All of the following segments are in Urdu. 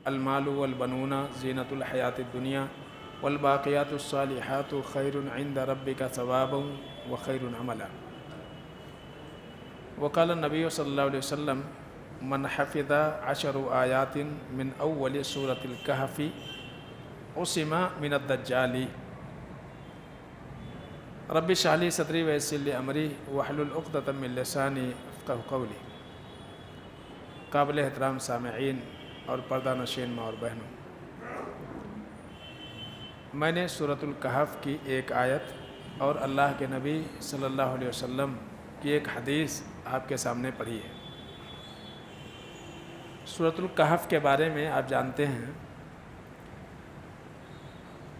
المال والبنون زینۃ الحیات الدنیا والباقیات الصالحات خیر عند ربک ثوابا وخیر عملا۔ وقال النبی صلی اللہ علیہ وسلم من حفظ 10 آیات من اول سورۃ الکہف عصم من الدجال۔ رب اشرح لی صدری ویسر لی امری واحلل عقدۃ من لسانی یفقہوا قولی۔ قابل احترام سامعین اور پردہ نشین ماں اور بہنوں، میں نے سورۃ الکہف کی ایک آیت اور اللہ کے نبی صلی اللہ علیہ وسلم کی ایک حدیث آپ کے سامنے پڑھی ہے۔ سورۃ الکہف کے بارے میں آپ جانتے ہیں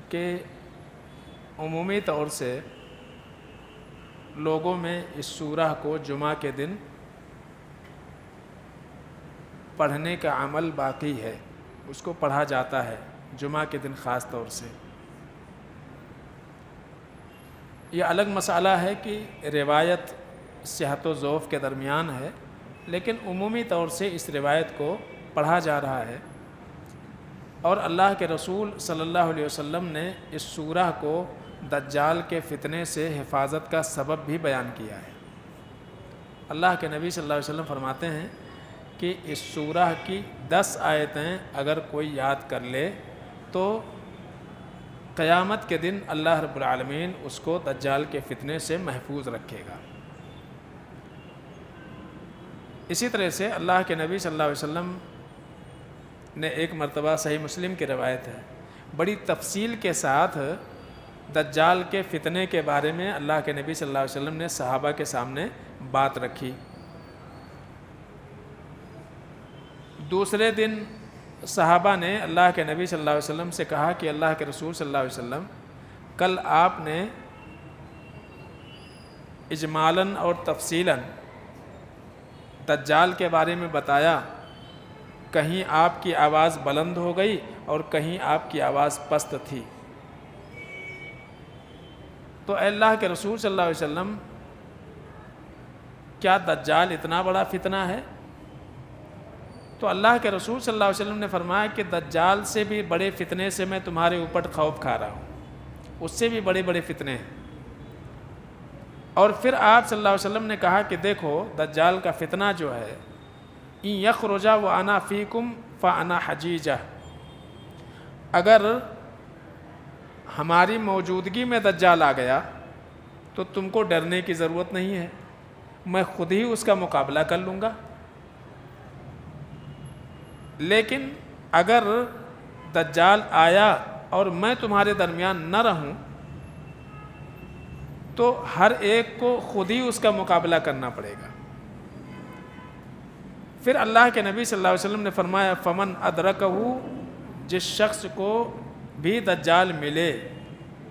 کہ عمومی طور سے لوگوں میں اس سورہ کو جمعہ کے دن پڑھنے کا عمل باقی ہے، اس کو پڑھا جاتا ہے جمعہ کے دن خاص طور سے۔ یہ الگ مسئلہ ہے کہ روایت صحت و ضعف کے درمیان ہے، لیکن عمومی طور سے اس روایت کو پڑھا جا رہا ہے، اور اللہ کے رسول صلی اللہ علیہ وسلم نے اس سورہ کو دجال کے فتنے سے حفاظت کا سبب بھی بیان کیا ہے۔ اللہ کے نبی صلی اللہ علیہ وسلم فرماتے ہیں کہ اس سورہ کی 10 آیتیں اگر کوئی یاد کر لے تو قیامت کے دن اللہ رب العالمین اس کو دجال کے فتنے سے محفوظ رکھے گا۔ اسی طرح سے اللہ کے نبی صلی اللہ علیہ وسلم نے ایک مرتبہ صحیح مسلم کی روایت ہے، بڑی تفصیل کے ساتھ دجال کے فتنے کے بارے میں اللہ کے نبی صلی اللہ علیہ وسلم نے صحابہ کے سامنے بات رکھی۔ دوسرے دن صحابہ نے اللہ کے نبی صلی اللہ علیہ وسلم سے کہا کہ اللہ کے رسول صلی اللہ علیہ وسلم، کل آپ نے اجمالاً اور تفصیلاً دجال کے بارے میں بتایا، کہیں آپ کی آواز بلند ہو گئی اور کہیں آپ کی آواز پست تھی۔ تو اے اللہ کے رسول صلی اللہ علیہ وسلم، کیا دجال اتنا بڑا فتنہ ہے؟ تو اللہ کے رسول صلی اللہ علیہ وسلم نے فرمایا کہ دجال سے بھی بڑے فتنے سے میں تمہارے اوپر خوف کھا رہا ہوں، اس سے بھی بڑے بڑے فتنے ہیں۔ اور پھر آپ صلی اللہ علیہ وسلم نے کہا کہ دیکھو دجال کا فتنہ جو ہے، ان یخرج وانا فیکم فانا حجیجہ، اگر ہماری موجودگی میں دجال آ گیا تو تم کو ڈرنے کی ضرورت نہیں ہے، میں خود ہی اس کا مقابلہ کر لوں گا۔ لیکن اگر دجال آیا اور میں تمہارے درمیان نہ رہوں تو ہر ایک کو خود ہی اس کا مقابلہ کرنا پڑے گا۔ پھر اللہ کے نبی صلی اللہ علیہ وسلم نے فرمایا فمن ادرکہ، جس شخص کو بھی دجال ملے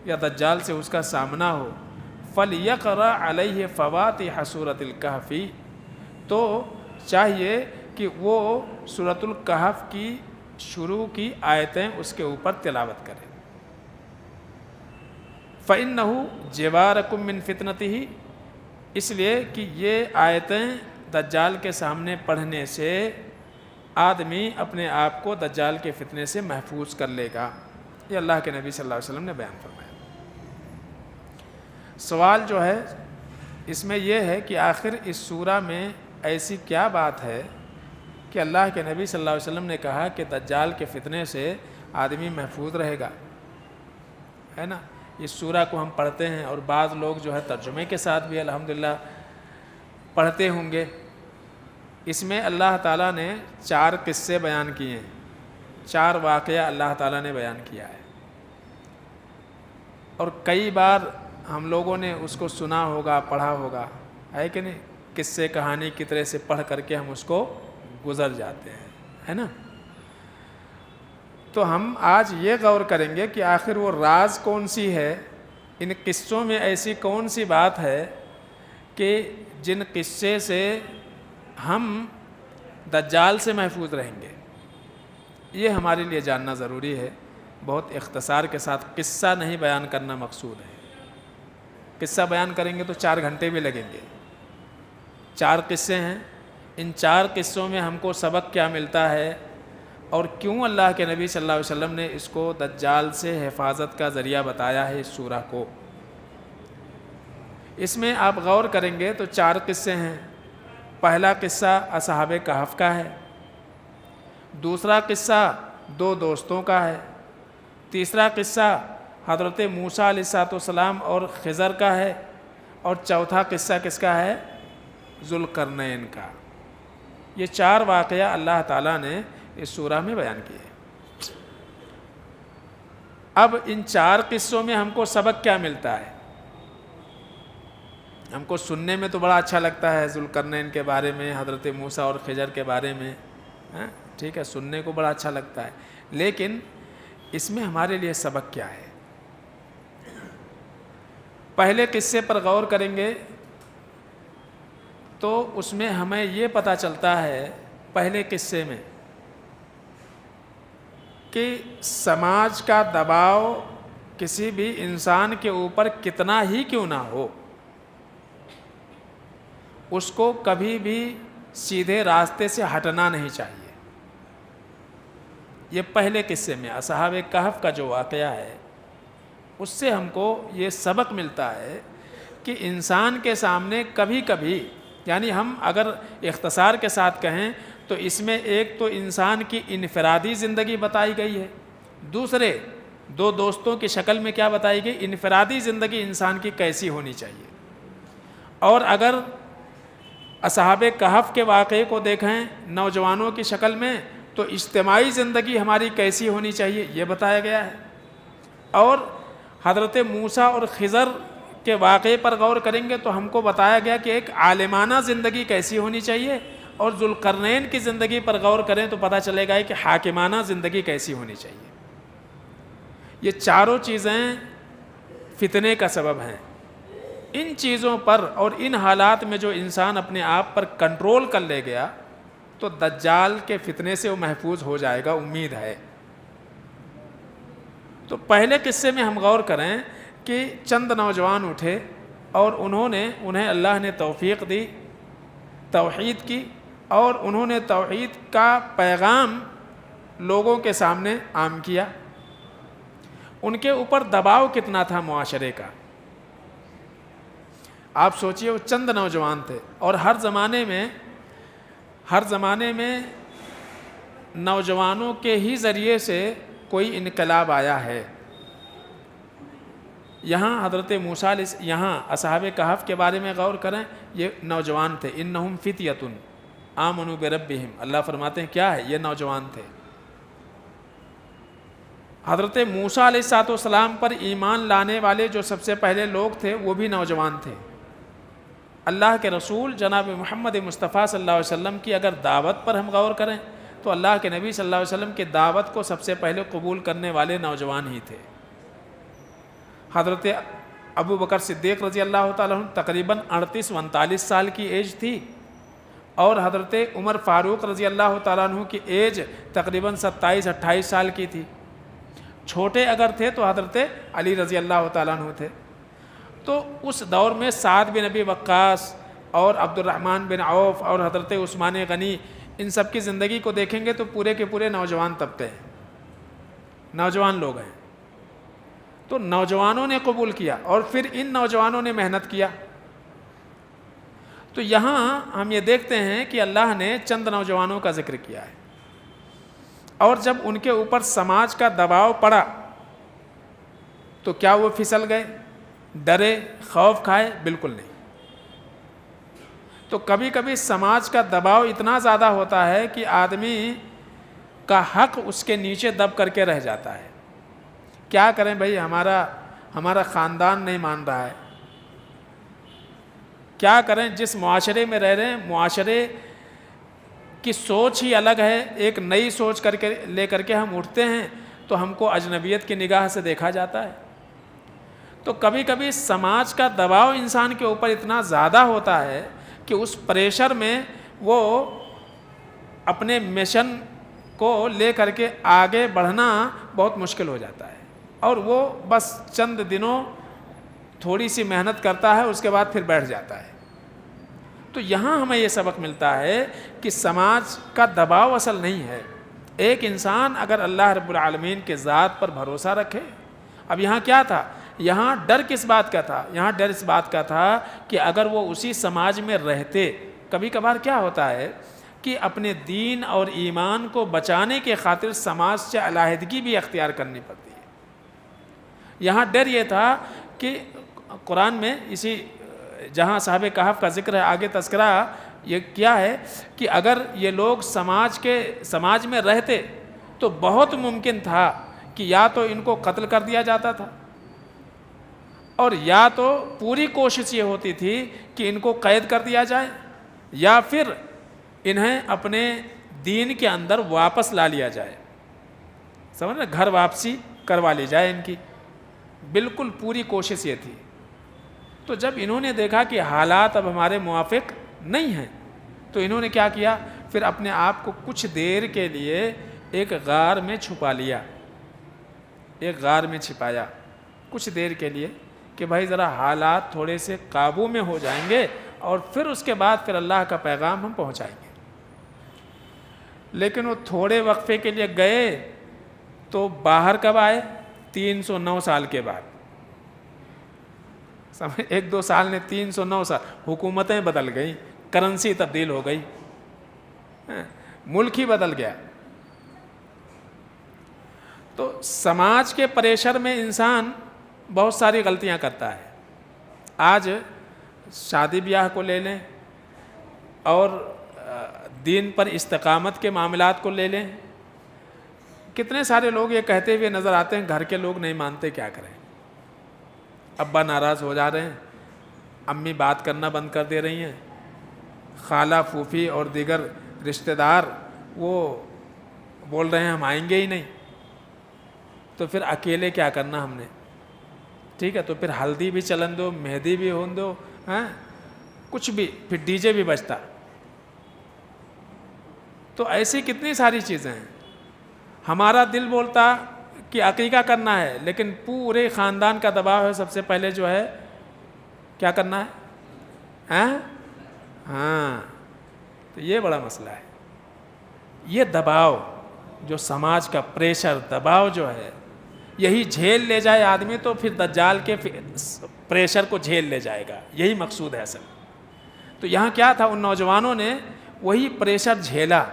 یا دجال سے اس کا سامنا ہو، فَلْيَقْرَأْ عَلَيْهِ فَوَاتِحَ سُورَةِ الْكَهْفِ، تو چاہیے کہ وہ سورۃ الکہف کی شروع کی آیتیں اس کے اوپر تلاوت کرے۔ فَإِنَّهُ جِوَارَكُم مِّن فِتْنَتِهِ، اس لیے کہ یہ آیتیں دجال کے سامنے پڑھنے سے آدمی اپنے آپ کو دجال کے فتنے سے محفوظ کر لے گا۔ یہ اللہ کے نبی صلی اللہ علیہ وسلم نے بیان فرمایا۔ سوال جو ہے اس میں یہ ہے کہ آخر اس سورہ میں ایسی کیا بات ہے کہ اللہ کے نبی صلی اللہ علیہ وسلم نے کہا کہ دجال کے فتنے سے آدمی محفوظ رہے گا، ہے نا؟ اس سورہ کو ہم پڑھتے ہیں اور بعض لوگ جو ہے ترجمے کے ساتھ بھی الحمدللہ پڑھتے ہوں گے۔ اس میں اللہ تعالیٰ نے 4 قصے بیان کیے ہیں، 4 واقعہ اللہ تعالیٰ نے بیان کیا ہے، اور کئی بار ہم لوگوں نے اس کو سنا ہوگا، پڑھا ہوگا، ہے کہ نہیں؟ قصے کہانی کی طرح سے پڑھ کر کے ہم اس کو گزر جاتے ہیں، ہے نا؟ تو ہم آج یہ غور کریں گے کہ آخر وہ راز کون سی ہے، ان قصوں میں ایسی کون سی بات ہے کہ جن قصے سے ہم دجال سے محفوظ رہیں گے۔ یہ ہمارے لیے جاننا ضروری ہے۔ بہت اختصار کے ساتھ قصہ نہیں بیان کرنا مقصود ہے۔ قصہ بیان کریں گے تو 4 گھنٹے بھی لگیں گے۔ 4 قصے ہیں، ان 4 قصوں میں ہم کو سبق کیا ملتا ہے، اور کیوں اللہ کے نبی صلی اللہ علیہ وسلم نے اس کو دجال سے حفاظت کا ذریعہ بتایا ہے اس سورہ کو۔ اس میں آپ غور کریں گے تو 4 قصے ہیں۔ پہلا قصہ اصحاب کہف کا ہے، دوسرا قصہ 2 دوستوں کا ہے، تیسرا قصہ حضرت موسیٰ علیہ السلام اور خضر کا ہے، اور چوتھا قصہ کس کا ہے؟ ذوالقرنین کا۔ یہ 4 واقعہ اللہ تعالیٰ نے اس سورہ میں بیان کیے۔ اب ان 4 قصوں میں ہم کو سبق کیا ملتا ہے؟ ہم کو سننے میں تو بڑا اچھا لگتا ہے ذوالقرنین کے بارے میں، حضرت موسیٰ اور خضر کے بارے میں، ٹھیک ہے، سننے کو بڑا اچھا لگتا ہے، لیکن اس میں ہمارے لیے سبق کیا ہے؟ پہلے قصے پر غور کریں گے تو اس میں ہمیں یہ پتہ چلتا ہے پہلے قصے میں کہ سماج کا دباؤ کسی بھی انسان کے اوپر کتنا ہی کیوں نہ ہو، اس کو کبھی بھی سیدھے راستے سے ہٹنا نہیں چاہیے۔ یہ پہلے قصے میں اصحاب کہف کا جو واقعہ ہے اس سے ہم کو یہ سبق ملتا ہے کہ انسان کے سامنے کبھی کبھی، یعنی ہم اگر اختصار کے ساتھ کہیں تو اس میں ایک تو انسان کی انفرادی زندگی بتائی گئی ہے، دوسرے 2 دوستوں کی شکل میں کیا بتائی گئی؟ انفرادی زندگی انسان کی کیسی ہونی چاہیے۔ اور اگر اصحاب کہف کے واقعے کو دیکھیں نوجوانوں کی شکل میں تو اجتماعی زندگی ہماری کیسی ہونی چاہیے یہ بتایا گیا ہے۔ اور حضرت موسیٰ اور خضر کے واقعے پر غور کریں گے تو ہم کو بتایا گیا کہ ایک عالمانہ زندگی کیسی ہونی چاہیے، اور ذوالقرنین کی زندگی پر غور کریں تو پتہ چلے گا کہ حاکمانہ زندگی کیسی ہونی چاہیے۔ یہ چاروں چیزیں فتنے کا سبب ہیں۔ ان چیزوں پر اور ان حالات میں جو انسان اپنے آپ پر کنٹرول کر لے گیا تو دجال کے فتنے سے وہ محفوظ ہو جائے گا، امید ہے۔ تو پہلے قصے میں ہم غور کریں کہ چند نوجوان اٹھے اور انہیں اللہ نے توفیق دی، توحید کی، اور انہوں نے توحید کا پیغام لوگوں کے سامنے عام کیا۔ ان کے اوپر دباؤ کتنا تھا معاشرے کا، آپ سوچئے، وہ چند نوجوان تھے، اور ہر زمانے میں نوجوانوں کے ہی ذریعے سے کوئی انقلاب آیا ہے۔ یہاں حضرت موسیٰ یہاں اصحاب کہف کے بارے میں غور کریں، یہ نوجوان تھے، انہم فتیۃ آمنوا بربہم، اللہ فرماتے ہیں کیا ہے؟ یہ نوجوان تھے۔ حضرت موسیٰ علیہ السلام پر ایمان لانے والے جو سب سے پہلے لوگ تھے وہ بھی نوجوان تھے۔ اللہ کے رسول جناب محمد مصطفیٰ صلی اللہ علیہ وسلم کی اگر دعوت پر ہم غور کریں تو اللہ کے نبی صلی اللہ علیہ وسلم کی دعوت کو سب سے پہلے قبول کرنے والے نوجوان ہی تھے۔ حضرت ابو بکر صدیق رضی اللہ تعالیٰ عنہ تقریباً 38-39 سال کی ایج تھی، اور حضرت عمر فاروق رضی اللہ تعالیٰ عنہ کی ایج تقریباً 27-28 سال کی تھی۔ چھوٹے اگر تھے تو حضرت علی رضی اللہ تعالیٰ عنہ تھے۔ تو اس دور میں سعد بن ابی وقاص اور عبد الرحمن بن عوف اور حضرت عثمان غنی، ان سب کی زندگی کو دیکھیں گے تو پورے کے پورے نوجوان طبقے ہیں، نوجوان لوگ ہیں۔ تو نوجوانوں نے قبول کیا اور پھر ان نوجوانوں نے محنت کیا۔ تو یہاں ہم یہ دیکھتے ہیں کہ اللہ نے چند نوجوانوں کا ذکر کیا ہے، اور جب ان کے اوپر سماج کا دباؤ پڑا تو کیا وہ پھسل گئے، ڈرے، خوف کھائے؟ بالکل نہیں۔ تو کبھی کبھی سماج کا دباؤ اتنا زیادہ ہوتا ہے کہ آدمی کا حق اس کے نیچے دب کر کے رہ جاتا ہے۔ کیا کریں بھائی، ہمارا خاندان نہیں مان رہا ہے، کیا کریں، جس معاشرے میں رہ رہے ہیں معاشرے کی سوچ ہی الگ ہے، ایک نئی سوچ لے کر کے ہم اٹھتے ہیں تو ہم کو اجنبیت کی نگاہ سے دیکھا جاتا ہے۔ تو کبھی کبھی سماج کا دباؤ انسان کے اوپر اتنا زیادہ ہوتا ہے کہ اس پریشر میں وہ اپنے مشن کو لے کر کے آگے بڑھنا بہت مشکل ہو جاتا ہے، اور وہ بس چند دنوں تھوڑی سی محنت کرتا ہے، اس کے بعد پھر بیٹھ جاتا ہے۔ تو یہاں ہمیں یہ سبق ملتا ہے کہ سماج کا دباؤ اصل نہیں ہے، ایک انسان اگر اللہ رب العالمین کے ذات پر بھروسہ رکھے. اب یہاں کیا تھا؟ یہاں ڈر کس بات کا تھا؟ یہاں ڈر اس بات کا تھا کہ اگر وہ اسی سماج میں رہتے، کبھی کبھار کیا ہوتا ہے کہ اپنے دین اور ایمان کو بچانے کے خاطر سماج سے علیحدگی بھی اختیار کرنی پڑتی ہے. یہاں ڈر یہ تھا کہ قرآن میں اسی جہاں صاحب کہف کا ذکر ہے، آگے تذکرہ یہ کیا ہے کہ اگر یہ لوگ سماج میں رہتے تو بہت ممکن تھا کہ یا تو ان کو قتل کر دیا جاتا تھا، اور یا تو پوری کوشش یہ ہوتی تھی کہ ان کو قید کر دیا جائے، یا پھر انہیں اپنے دین کے اندر واپس لا لیا جائے. سمجھ رہے؟ گھر واپسی کروا لی جائے ان کی. بالکل پوری کوشش یہ تھی. تو جب انہوں نے دیکھا کہ حالات اب ہمارے موافق نہیں ہیں تو انہوں نے کیا کیا؟ پھر اپنے آپ کو کچھ دیر کے لیے ایک غار میں چھپا لیا، ایک غار میں چھپایا کچھ دیر کے لیے کہ بھائی ذرا حالات تھوڑے سے قابو میں ہو جائیں گے اور پھر اس کے بعد پھر اللہ کا پیغام ہم پہنچائیں گے. لیکن وہ تھوڑے وقفے کے لیے گئے تو باہر کب آئے؟ 309 سال کے بعد. ایک دو سال نے 309 سال، حکومتیں بدل گئیں، کرنسی تبدیل ہو گئی، ملک ہی بدل گیا. تو سماج کے پریشر میں انسان بہت ساری غلطیاں کرتا ہے. آج شادی بیاہ کو لے لیں اور دین پر استقامت کے معاملات کو لے لیں، کتنے سارے لوگ یہ کہتے ہوئے نظر آتے ہیں گھر کے لوگ نہیں مانتے، کیا کریں؟ ابا ناراض ہو جا رہے ہیں، امی بات کرنا بند کر دے رہی ہیں، خالہ پھوپھی اور دیگر رشتہ دار وہ بول رہے ہیں ہم آئیں گے ہی نہیں. تو پھر اکیلے کیا کرنا ہم نے؟ ٹھیک ہے، تو پھر ہلدی بھی چلن دو، مہندی بھی ہون دو، کچھ بھی، پھر ڈی جے بھی بجتا. تو ایسی کتنی ساری چیزیں ہیں. ہمارا دل بولتا کہ عقیقہ کرنا ہے، لیکن پورے خاندان کا دباؤ ہے، سب سے پہلے جو ہے کیا کرنا ہے؟ ہاں، تو یہ بڑا مسئلہ ہے. یہ دباؤ جو سماج کا پریشر، دباؤ جو ہے، یہی جھیل لے جائے آدمی تو پھر دجال کے پریشر کو جھیل لے جائے گا. یہی مقصود ہے اصل. تو یہاں کیا تھا؟ ان نوجوانوں نے وہی پریشر جھیلا،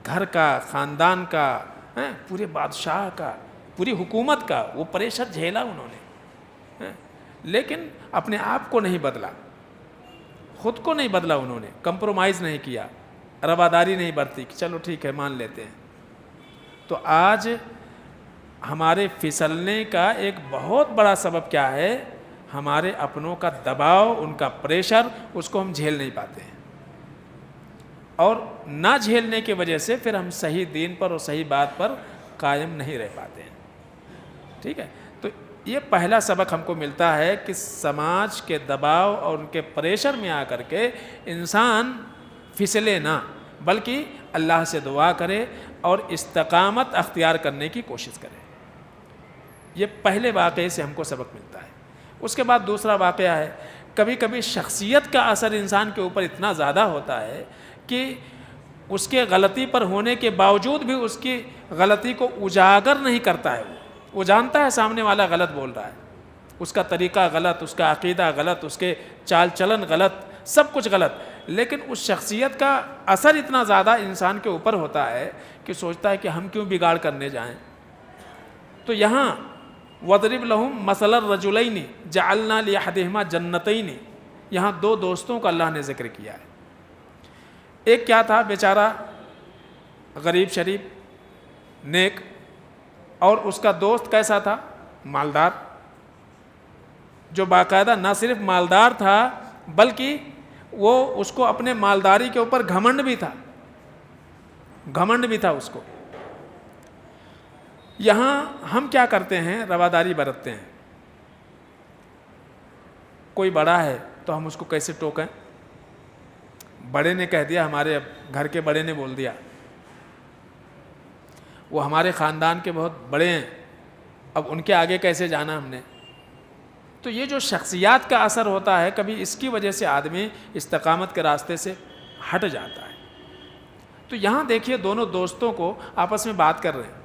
گھر کا، خاندان کا، پورے بادشاہ کا، پوری حکومت کا، وہ پریشر جھیلا انہوں نے. لیکن اپنے آپ کو نہیں بدلا، خود کو نہیں بدلا، انہوں نے کمپرومائز نہیں کیا، رواداری نہیں برتی کہ چلو ٹھیک ہے مان لیتے ہیں. تو آج ہمارے پھسلنے کا ایک بہت بڑا سبب کیا ہے؟ ہمارے اپنوں کا دباؤ، ان کا پریشر، اس کو ہم جھیل نہیں پاتے ہیں، اور نہ جھیلنے کی وجہ سے پھر ہم صحیح دین پر اور صحیح بات پر قائم نہیں رہ پاتے ہیں. ٹھیک ہے، تو یہ پہلا سبق ہم کو ملتا ہے کہ سماج کے دباؤ اور ان کے پریشر میں آ کر کے انسان پھسلے نہ، بلکہ اللہ سے دعا کرے اور استقامت اختیار کرنے کی کوشش کرے. یہ پہلے واقعے سے ہم کو سبق ملتا ہے. اس کے بعد دوسرا واقعہ ہے، کبھی کبھی شخصیت کا اثر انسان کے اوپر اتنا زیادہ ہوتا ہے کہ اس کے غلطی پر ہونے کے باوجود بھی اس کی غلطی کو اجاگر نہیں کرتا ہے. وہ جانتا ہے سامنے والا غلط بول رہا ہے، اس کا طریقہ غلط، اس کا عقیدہ غلط، اس کے چال چلن غلط، سب کچھ غلط، لیکن اس شخصیت کا اثر اتنا زیادہ انسان کے اوپر ہوتا ہے کہ سوچتا ہے کہ ہم کیوں بگاڑ کرنے جائیں. تو یہاں وَضْرِبْ لَهُمْ مَثَلَ الرَّجُلَيْنِ جَعَلْنَا لِأَحَدِهِمَا جَنَّتَيْنِ. یہاں دو دوستوں کا اللہ نے ذکر کیا ہے. ایک کیا تھا؟ بیچارہ غریب شریف نیک، اور اس کا دوست کیسا تھا؟ مالدار، جو باقاعدہ نہ صرف مالدار تھا بلکہ وہ اس کو اپنے مالداری کے اوپر گھمنڈ بھی تھا، گھمنڈ بھی تھا اس کو. یہاں ہم کیا کرتے ہیں؟ رواداری برتتے ہیں. کوئی بڑا ہے تو ہم اس کو کیسے ٹوکیں؟ بڑے نے کہہ دیا، ہمارے گھر کے بڑے نے بول دیا، وہ ہمارے خاندان کے بہت بڑے ہیں، اب ان کے آگے کیسے جانا ہم نے؟ تو یہ جو شخصیات کا اثر ہوتا ہے، کبھی اس کی وجہ سے آدمی استقامت کے راستے سے ہٹ جاتا ہے. تو یہاں دیکھیے دونوں دوستوں کو آپس میں بات کر رہے ہیں،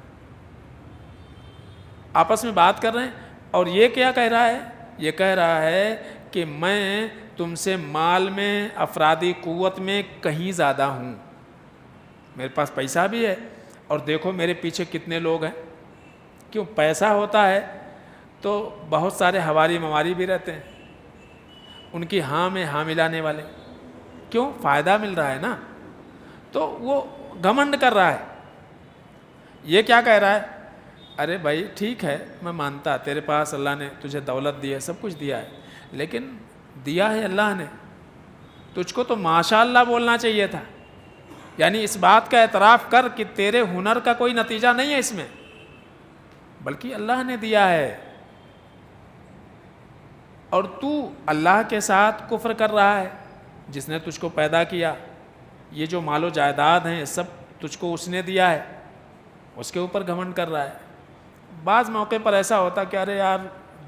آپس میں بات کر رہے ہیں، اور یہ کیا کہہ رہا ہے؟ یہ کہہ رہا ہے کہ میں تم سے مال میں، افرادی قوت میں کہیں زیادہ ہوں، میرے پاس پیسہ بھی ہے، اور دیکھو میرے پیچھے کتنے لوگ ہیں۔ کیوں؟ پیسہ ہوتا ہے تو بہت سارے ہواری مواری بھی رہتے ہیں، ان کی ہاں میں ہاں ملانے والے، کیوں؟ فائدہ مل رہا ہے نا، تو وہ گھمنڈ کر رہا ہے۔ یہ کیا کہہ رہا ہے؟ ارے بھائی ٹھیک ہے، میں مانتا تیرے پاس اللہ نے تجھے دولت دی ہے، سب کچھ دیا ہے، لیکن دیا ہے اللہ نے، تجھ کو تو ماشاء اللہ بولنا چاہیے تھا، یعنی اس بات کا اعتراف کر کہ تیرے ہنر کا کوئی نتیجہ نہیں ہے اس میں، بلکہ اللہ نے دیا ہے، اور تو اللہ کے ساتھ کفر کر رہا ہے جس نے تجھ کو پیدا کیا، یہ جو مال و جائیداد ہیں سب تجھ کو اس نے دیا ہے، اس کے اوپر گھمنڈ کر رہا ہے۔ بعض موقع پر ایسا ہوتا کہ ارے یار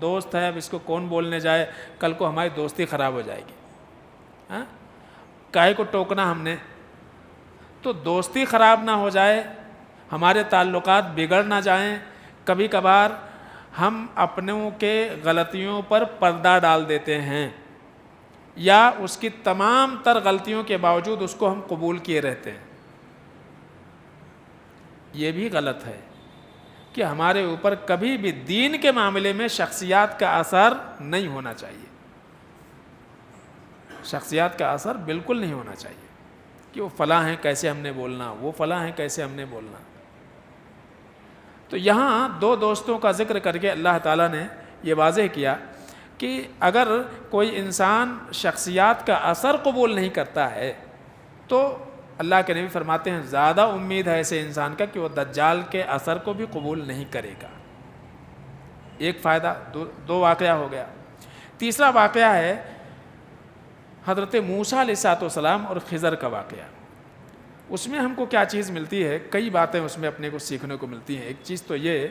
دوست ہے، اب اس کو کون بولنے جائے، کل کو ہماری دوستی خراب ہو جائے گی، ہاں کاہے کو ٹوکنا ہم نے، تو دوستی خراب نہ ہو جائے، ہمارے تعلقات بگڑ نہ جائیں، کبھی کبھار ہم اپنوں کے غلطیوں پر پردہ ڈال دیتے ہیں، یا اس کی تمام تر غلطیوں کے باوجود اس کو ہم قبول کیے رہتے ہیں۔ یہ بھی غلط ہے کہ ہمارے اوپر کبھی بھی دین کے معاملے میں شخصیات کا اثر نہیں ہونا چاہیے، شخصیات کا اثر بالکل نہیں ہونا چاہیے کہ وہ فلاں ہیں کیسے ہم نے بولنا، وہ فلاں ہیں کیسے ہم نے بولنا۔ تو یہاں دو دوستوں کا ذکر کر کے اللہ تعالیٰ نے یہ واضح کیا کہ اگر کوئی انسان شخصیات کا اثر قبول نہیں کرتا ہے تو اللہ کے نبی فرماتے ہیں زیادہ امید ہے ایسے انسان کا کہ وہ دجال کے اثر کو بھی قبول نہیں کرے گا۔ ایک فائدہ، دو واقعہ ہو گیا۔ تیسرا واقعہ ہے حضرت موسیٰ علیہ السلام اور خضر کا واقعہ۔ اس میں ہم کو کیا چیز ملتی ہے؟ کئی باتیں اس میں اپنے کو سیکھنے کو ملتی ہیں۔ ایک چیز تو یہ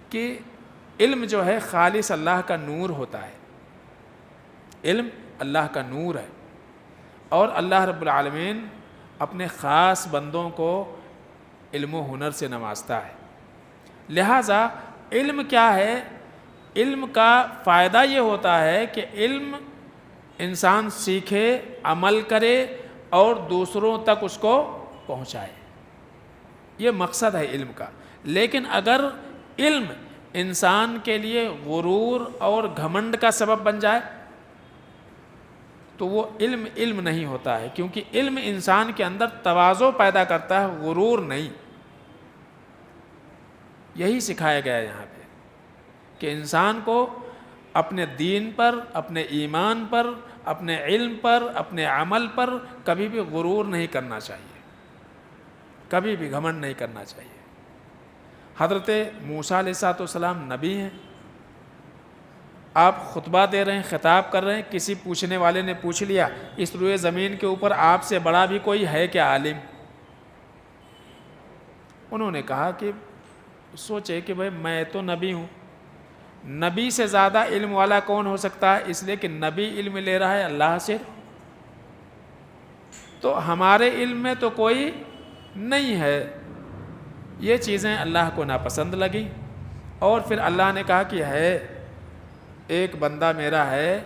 کہ علم جو ہے خالص اللہ کا نور ہوتا ہے، علم اللہ کا نور ہے، اور اللہ رب العالمین اپنے خاص بندوں کو علم و ہنر سے نوازتا ہے۔ لہٰذا علم کیا ہے؟ علم کا فائدہ یہ ہوتا ہے کہ علم انسان سیکھے، عمل کرے اور دوسروں تک اس کو پہنچائے، یہ مقصد ہے علم کا۔ لیکن اگر علم انسان کے لیے غرور اور گھمنڈ کا سبب بن جائے تو وہ علم نہیں ہوتا ہے، کیونکہ علم انسان کے اندر تواضع پیدا کرتا ہے، غرور نہیں۔ یہی سکھایا گیا ہے یہاں پہ کہ انسان کو اپنے دین پر، اپنے ایمان پر، اپنے علم پر، اپنے عمل پر کبھی بھی غرور نہیں کرنا چاہیے، کبھی بھی گھمنڈ نہیں کرنا چاہیے۔ حضرت موسیٰ علیہ السلام نبی ہیں، آپ خطبہ دے رہے ہیں، خطاب کر رہے ہیں، کسی پوچھنے والے نے پوچھ لیا اس روئے زمین کے اوپر آپ سے بڑا بھی کوئی ہے کیا عالم؟ انہوں نے کہا کہ سوچے کہ بھئی میں تو نبی ہوں، نبی سے زیادہ علم والا کون ہو سکتا ہے؟ اس لیے کہ نبی علم لے رہا ہے اللہ سے، تو ہمارے علم میں تو کوئی نہیں ہے۔ یہ چیزیں اللہ کو ناپسند لگیں، اور پھر اللہ نے کہا کہ ہے ایک بندہ میرا ہے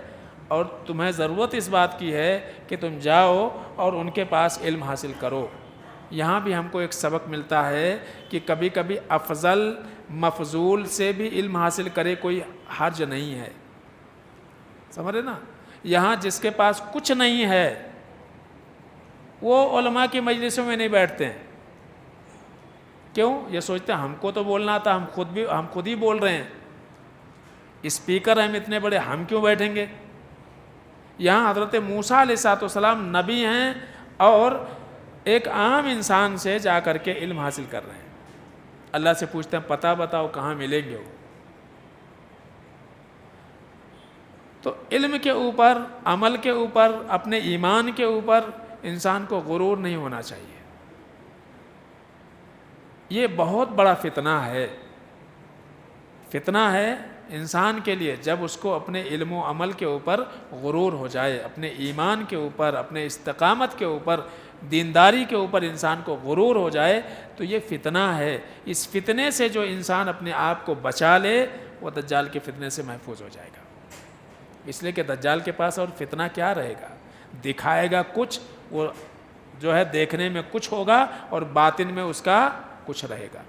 اور تمہیں ضرورت اس بات کی ہے کہ تم جاؤ اور ان کے پاس علم حاصل کرو۔ یہاں بھی ہم کو ایک سبق ملتا ہے کہ کبھی کبھی افضل مفضول سے بھی علم حاصل کرے، کوئی حرج نہیں ہے، سمجھ رہے نا؟ یہاں جس کے پاس کچھ نہیں ہے وہ علماء کی مجلسوں میں نہیں بیٹھتے ہیں، کیوں؟ یہ سوچتے ہیں ہم کو تو بولنا تھا، ہم خود ہی بول رہے ہیں، اسپیکر ہم اتنے بڑے، ہم کیوں بیٹھیں گے؟ یہاں حضرت موسیٰ علیہ السلام نبی ہیں اور ایک عام انسان سے جا کر کے علم حاصل کر رہے ہیں، اللہ سے پوچھتے ہیں پتہ بتاؤ کہاں ملیں گے وہ؟ تو علم کے اوپر، عمل کے اوپر، اپنے ایمان کے اوپر انسان کو غرور نہیں ہونا چاہیے۔ یہ بہت بڑا فتنہ ہے، فتنہ ہے انسان کے لیے جب اس کو اپنے علم و عمل کے اوپر غرور ہو جائے، اپنے ایمان کے اوپر، اپنے استقامت کے اوپر دینداری کے اوپر انسان کو غرور ہو جائے تو یہ فتنہ ہے. اس فتنے سے جو انسان اپنے آپ کو بچا لے وہ دجال کے فتنے سے محفوظ ہو جائے گا. اس لیے کہ دجال کے پاس اور فتنہ کیا رہے گا؟ دکھائے گا کچھ، وہ جو ہے دیکھنے میں کچھ ہوگا اور باطن میں اس کا کچھ رہے گا.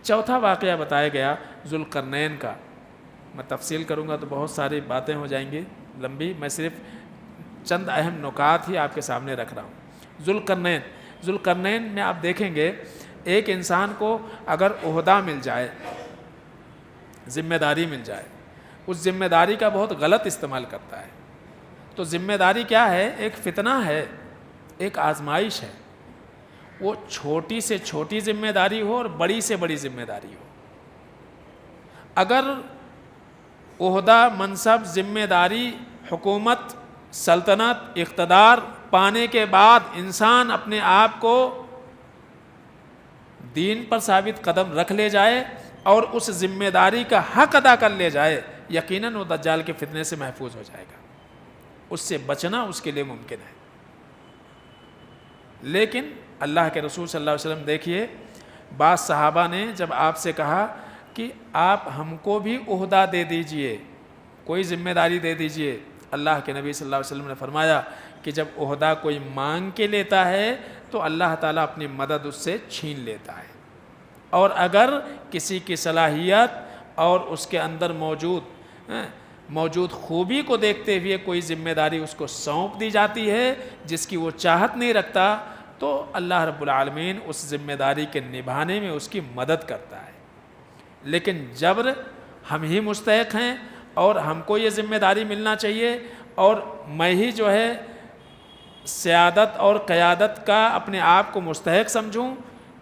چوتھا واقعہ بتایا گیا ذوالقرنین کا. میں تفصیل کروں گا تو بہت ساری باتیں ہو جائیں گی لمبی، میں صرف چند اہم نکات ہی آپ کے سامنے رکھ رہا ہوں. ذوالقرنین میں آپ دیکھیں گے ایک انسان کو اگر عہدہ مل جائے، ذمہ داری مل جائے، اس ذمہ داری کا بہت غلط استعمال کرتا ہے. تو ذمہ داری کیا ہے؟ ایک فتنہ ہے، ایک آزمائش ہے. وہ چھوٹی سے چھوٹی ذمہ داری ہو اور بڑی سے بڑی ذمہ داری ہو. اگر عہدہ، منصب، ذمہ داری، حکومت، سلطنت، اقتدار پانے کے بعد انسان اپنے آپ کو دین پر ثابت قدم رکھ لے جائے اور اس ذمہ داری کا حق ادا کر لے جائے، یقیناً وہ دجال کے فتنے سے محفوظ ہو جائے گا. اس سے بچنا اس کے لیے ممکن ہے. لیکن اللہ کے رسول صلی اللہ علیہ وسلم دیکھیے، بعض صحابہ نے جب آپ سے کہا کہ آپ ہم کو بھی عہدہ دے دیجئے، کوئی ذمہ داری دے دیجئے، اللہ کے نبی صلی اللہ علیہ وسلم نے فرمایا کہ جب عہدہ کوئی مانگ کے لیتا ہے تو اللہ تعالیٰ اپنی مدد اس سے چھین لیتا ہے. اور اگر کسی کی صلاحیت اور اس کے اندر موجود خوبی کو دیکھتے ہوئے کوئی ذمہ داری اس کو سونپ دی جاتی ہے جس کی وہ چاہت نہیں رکھتا، تو اللہ رب العالمین اس ذمہ داری کے نبھانے میں اس کی مدد کرتا ہے. لیکن جبر ہم ہی مستحق ہیں اور ہم کو یہ ذمہ داری ملنا چاہیے اور میں ہی جو ہے سیادت اور قیادت کا اپنے آپ کو مستحق سمجھوں،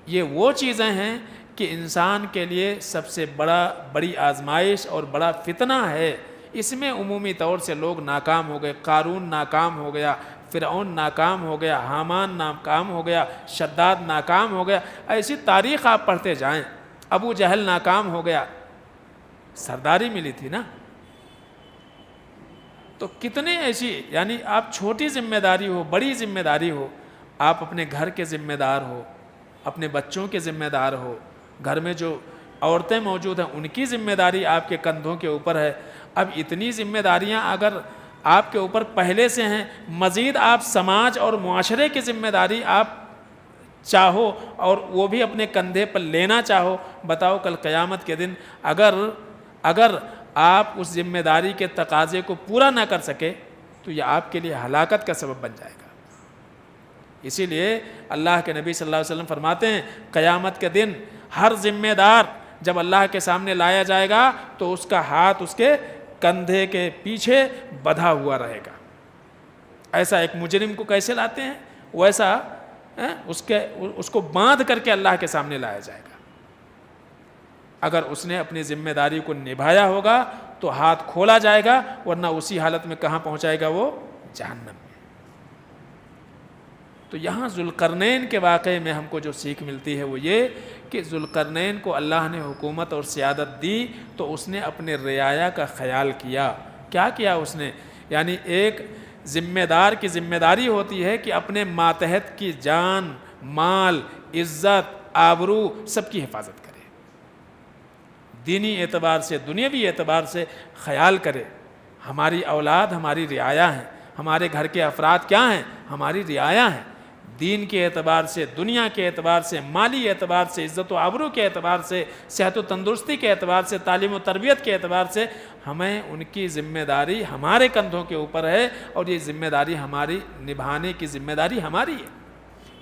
یہ وہ چیزیں ہیں کہ انسان کے لیے سب سے بڑی آزمائش اور بڑا فتنہ ہے. اس میں عمومی طور سے لوگ ناکام ہو گئے. قارون ناکام ہو گیا، فرعون ناکام ہو گیا، حامان ناکام ہو گیا، شداد ناکام ہو گیا. ایسی تاریخ آپ پڑھتے جائیں. ابو جہل ناکام ہو گیا، سرداری ملی تھی نا. تو کتنے ایسی، یعنی آپ چھوٹی ذمہ داری ہو، بڑی ذمہ داری ہو، آپ اپنے گھر کے ذمہ دار ہو، اپنے بچوں کے ذمہ دار ہو، گھر میں جو عورتیں موجود ہیں ان کی ذمہ داری آپ کے کندھوں کے اوپر ہے. اب اتنی ذمہ داریاں اگر آپ کے اوپر پہلے سے ہیں، مزید آپ سماج اور معاشرے کی ذمہ داری آپ چاہو اور وہ بھی اپنے کندھے پر لینا چاہو، بتاؤ کل قیامت کے دن اگر آپ اس ذمہ داری کے تقاضے کو پورا نہ کر سکے تو یہ آپ کے لیے ہلاکت کا سبب بن جائے گا. اسی لیے اللہ کے نبی صلی اللہ علیہ وسلم فرماتے ہیں قیامت کے دن ہر ذمہ دار جب اللہ کے سامنے لایا جائے گا تو اس کا ہاتھ اس کے کندھے کے پیچھے بندھا ہوا رہے گا. ایسا ایک مجرم کو کیسے لاتے ہیں ویسا اس کو باندھ کر کے اللہ کے سامنے لایا جائے گا. اگر اس نے اپنی ذمہ داری کو نبھایا ہوگا تو ہاتھ کھولا جائے گا، ورنہ اسی حالت میں کہاں پہنچائے گا؟ وہ جہنم میں. تو یہاں ذوالقرنین کے واقعے میں ہم کو جو سیکھ ملتی ہے وہ یہ کہ ذوالقرنین کو اللہ نے حکومت اور سیادت دی تو اس نے اپنے رعایا کا خیال کیا. کیا کیا اس نے؟ یعنی ایک ذمہ دار کی ذمہ داری ہوتی ہے کہ اپنے ماتحت کی جان، مال، عزت، آبرو سب کی حفاظت کرے، دینی اعتبار سے، دنیاوی اعتبار سے خیال کرے. ہماری اولاد ہماری رعایا ہیں، ہمارے گھر کے افراد کیا ہیں؟ ہماری رعایا ہیں. دین کے اعتبار سے، دنیا کے اعتبار سے، مالی اعتبار سے، عزت و آبرو کے اعتبار سے، صحت و تندرستی کے اعتبار سے، تعلیم و تربیت کے اعتبار سے ہمیں ان کی ذمہ داری ہمارے کندھوں کے اوپر ہے اور یہ ذمہ داری ہماری نبھانے کی ذمہ داری ہماری ہے.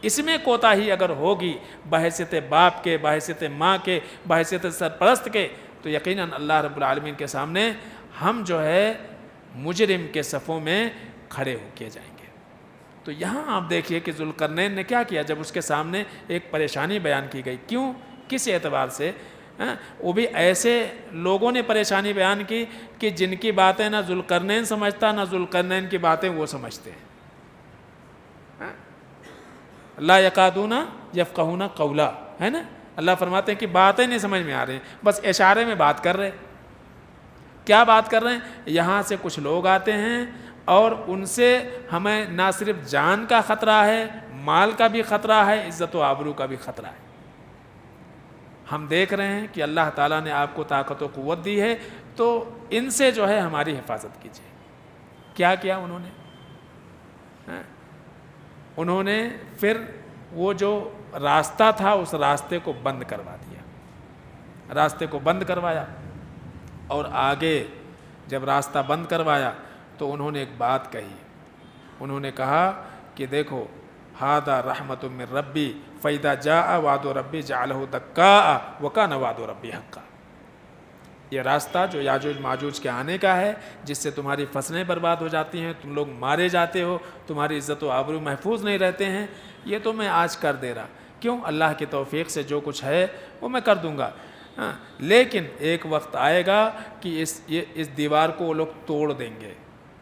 اس میں کوتاہی اگر ہوگی بحیثیت باپ کے، بحیثیت ماں کے، بحیثیت سرپرست کے، تو یقیناً اللہ رب العالمین کے سامنے ہم جو ہے مجرم کے صفوں میں کھڑے ہو کیے جائیں گے. تو یہاں آپ دیکھیے کہ ذوالقرنین نے کیا کیا جب اس کے سامنے ایک پریشانی بیان کی گئی. کیوں؟ کس اعتبار سے؟ وہ بھی ایسے لوگوں نے پریشانی بیان کی کہ جن کی باتیں نہ ذوالقرنین سمجھتا نہ ذوالقرنین کی باتیں وہ سمجھتے ہیں. لا یکادون یفقہون قولا، ہے نا؟ اللہ فرماتے ہیں کہ باتیں نہیں سمجھ میں آ رہی ہیں، بس اشارے میں بات کر رہے. کیا بات کر رہے ہیں؟ یہاں سے کچھ لوگ آتے ہیں اور ان سے ہمیں نہ صرف جان کا خطرہ ہے، مال کا بھی خطرہ ہے، عزت و آبرو کا بھی خطرہ ہے۔ ہم دیکھ رہے ہیں کہ اللہ تعالیٰ نے آپ کو طاقت و قوت دی ہے، تو ان سے جو ہے ہماری حفاظت کیجیے۔ کیا کیا انہوں نے؟ انہوں نے پھر وہ جو راستہ تھا اس راستے کو بند کروا دیا، راستے کو بند کروایا، اور آگے جب راستہ بند کروایا تو انہوں نے ایک بات کہی، انہوں نے کہا کہ دیکھو ھذا رحمت من ربی فاذا جاء وعد ربی جعلہ دکاء وکان وعد ربی حقا۔ یہ راستہ جو یاجوج ماجوج کے آنے کا ہے، جس سے تمہاری فصلیں برباد ہو جاتی ہیں، تم لوگ مارے جاتے ہو، تمہاری عزت و آبرو محفوظ نہیں رہتے ہیں، یہ تو میں آج کر دے رہا، کیوں؟ اللہ کی توفیق سے جو کچھ ہے وہ میں کر دوں گا، لیکن ایک وقت آئے گا کہ اس دیوار کو وہ لوگ توڑ دیں گے،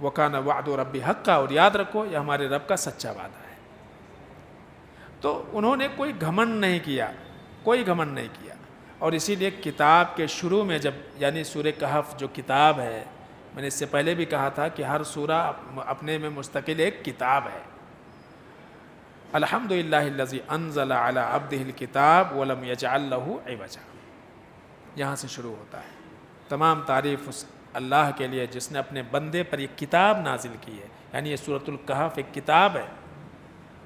وَكَانَ وَعْدُ رَبِّ حَقًّا، اور یاد رکھو یہ ہمارے رب کا سچا وعدہ ہے۔ تو انہوں نے کوئی گھمنڈ نہیں کیا، کوئی گھمنڈ نہیں کیا، اور اسی لیے کتاب کے شروع میں جب یعنی سورہ کہف جو کتاب ہے، میں نے اس سے پہلے بھی کہا تھا کہ ہر سورہ اپنے میں مستقل ایک کتاب ہے۔ الحمدللہ الذی انزل علی عبدہ الکتاب ولم یجعل لہ عوجا، یہاں سے شروع ہوتا ہے۔ تمام تعریف اس اللہ کے لیے جس نے اپنے بندے پر یہ کتاب نازل کی ہے، یعنی یہ سورۃ الکہف ایک کتاب ہے،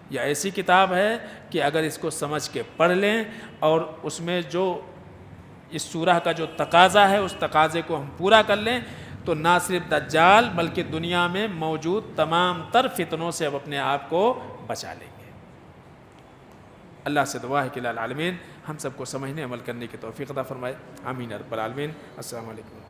یہ ایسی کتاب ہے کہ اگر اس کو سمجھ کے پڑھ لیں اور اس میں جو اس سورہ کا جو تقاضا ہے اس تقاضے کو ہم پورا کر لیں، تو نہ صرف دجال بلکہ دنیا میں موجود تمام تر فتنوں سے اب اپنے آپ کو بچا لیں گے۔ اللہ سے دعا ہے کہ العالمین ہم سب کو سمجھنے عمل کرنے کی توفیق عطا فرمائے، آمین رب العالمین۔ السلام علیکم۔